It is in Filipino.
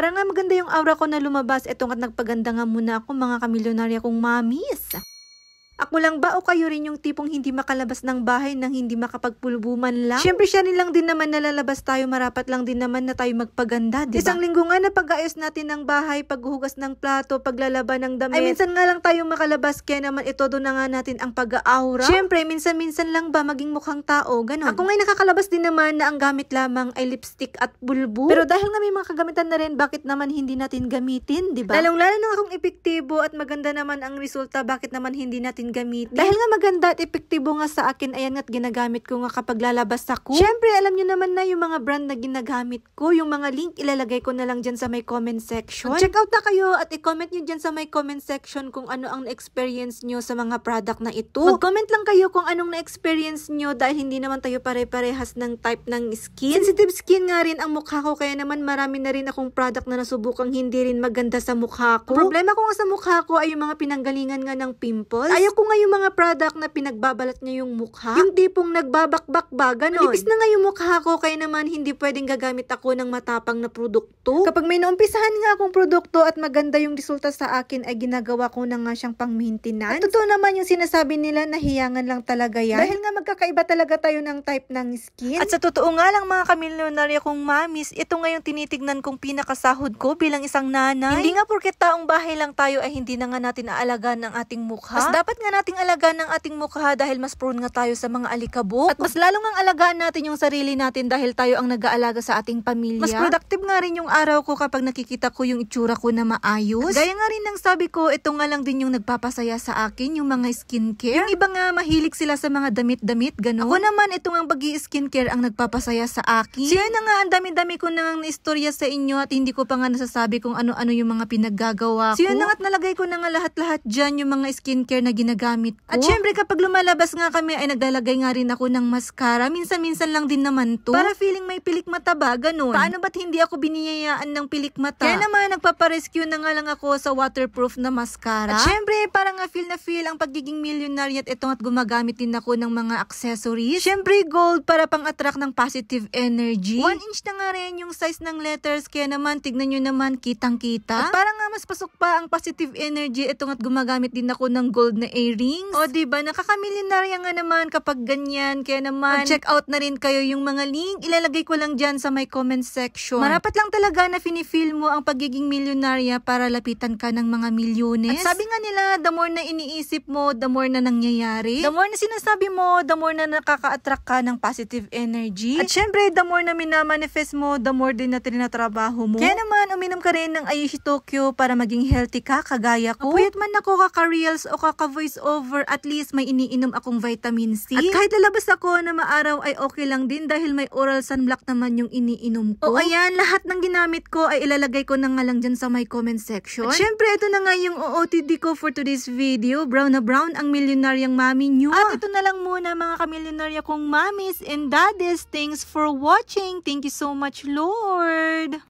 Para nga maganda yung aura ko na lumabas, eto nga't nagpaganda nga muna ako mga kamilyonarya kong mamis. Ako lang ba o kayo rin yung tipong hindi makalabas ng bahay nang hindi makapagpulubuman lang? Siyempre siya rin lang din naman nalalabas tayo, marapat lang din naman na tayo magpaganda, diba? Isang linggo nga na pag-ayos natin ng bahay, paghuhugas ng plato, paglalaban ng damit. Ay minsan nga lang tayo makalabas, kaya naman ito doon na nga natin ang pag-aura. Siyempre, minsan-minsan lang ba maging mukhang tao, ganon. Ako ngay nakakalabas din naman na ang gamit lamang ay lipstick at bulbo. Pero dahil nga may mga kagamitan na rin, bakit naman hindi natin gamitin, diba? Lalong-lalo na akong epektibo at maganda naman ang resulta, bakit naman hindi natin gamitin? Dahil nga maganda at epektibo nga sa akin, ayan nga't ginagamit ko nga kapag lalabas ako. Syempre, alam nyo naman na yung mga brand na ginagamit ko, yung mga link ilalagay ko na lang dyan sa may comment section. Check out na kayo at i-comment nyo dyan sa may comment section kung ano ang na-experience nyo sa mga product na ito. Mag-comment lang kayo kung anong na-experience nyo dahil hindi naman tayo pare-parehas ng type ng skin. Sensitive skin nga rin ang mukha ko, kaya naman marami na rin akong product na nasubukang hindi rin maganda sa mukha ko. Problema ko nga sa mukha ko ay yung mga pinanggalingan nga ng pimples. Ayaw ko nga yung mga product na pinagbabalat niya yung mukha. Yung tipong nagbabakbak ba, ganon. Manipis na nga yung mukha ko, kaya naman hindi pwedeng gagamit ako ng matapang na produkto. Kapag may naumpisahan nga akong produkto at maganda yung resulta sa akin, ay ginagawa ko na nga siyang pang-maintenance. At totoo naman yung sinasabi nila na hiyangan lang talaga yan. Dahil nga magkakaiba talaga tayo ng type ng skin. At sa totoo nga lang mga kamilyonarya kong mamis, ito nga yung tinitignan kong pinakasahod ko bilang isang nanay. Hindi nga porket taong bahay lang tayo ay hindi na nga natin aalagaan ang ating mukha. Mas dapat nga nating alagaan ng ating mukha dahil mas prone nga tayo sa mga alikabok. At mas lalong ang alagaan natin yung sarili natin dahil tayo ang nag-aalaga sa ating pamilya. Mas productive nga rin yung araw ko kapag nakikita ko yung itsura ko na maayos. At gaya nga rin ng sabi ko, ito nga lang din yung nagpapasaya sa akin, yung mga skincare. Yung iba nga mahilig sila sa mga damit-damit, gano'n. Ako naman, ito nga bagi skincare ang nagpapasaya sa akin. Siya na nga, ang dami-dami ko nang naistorya sa inyo at hindi ko pa nga nasasabi kung ano-ano yung mga pinaggagawa ko. Siya na nga't nalagay ko na nga lahat-lahat dyan yung mga skincare na ginagamit ko. At syempre kapag lumalabas nga kami ay naglalagay nga rin ako ng mascara. Minsan-minsan lang din naman to. Para feeling may pilik mata ba, ganun. Paano ba't hindi ako biniyayaan ng pilik mata? Kaya naman nagpaparescue na nga lang ako sa waterproof na mascara. At syempre parang nga feel na feel ang pagiging millionaire at ito at gumagamit din ako ng mga accessories. Syempre gold para pang-attract ng positive energy. 1 inch na nga rin yung size ng letters, kaya naman tignan nyo naman kitang-kita. At parang nga mas pasok pa ang positive energy, ito at gumagamit din ako ng gold na earrings. O diba, nakakamilyonarya nga naman kapag ganyan. Kaya naman, check out na rin kayo yung mga link. Ilalagay ko lang dyan sa my comment section. Marapat lang talaga na feel mo ang pagiging milyonarya para lapitan ka ng mga milyones. At sabi nga nila, the more na iniisip mo, the more na nangyayari. The more na sinasabi mo, the more na nakaka-attract ka ng positive energy. At syempre, the more na minamanifest mo, the more din na trinatrabaho mo. Kaya naman, uminom ka rin ng Ayushi Tokyo para maging healthy ka, kagaya ko. Puyat man ako kaka-reels o kaka-voice over, at least may iniinom akong vitamin C. At kahit lalabas ako na maaraw ay okay lang din dahil may oral sunblock naman yung iniinom ko. O ayan, lahat ng ginamit ko ay ilalagay ko na nga lang dyan sa my comment section. At syempre, ito na nga yung OOTD ko for today's video. Brown na brown ang milyonaryang mami nyo. At ito na lang muna mga kamilyonarya kong mamis and daddies. Thanks for watching. Thank you so much, Lord.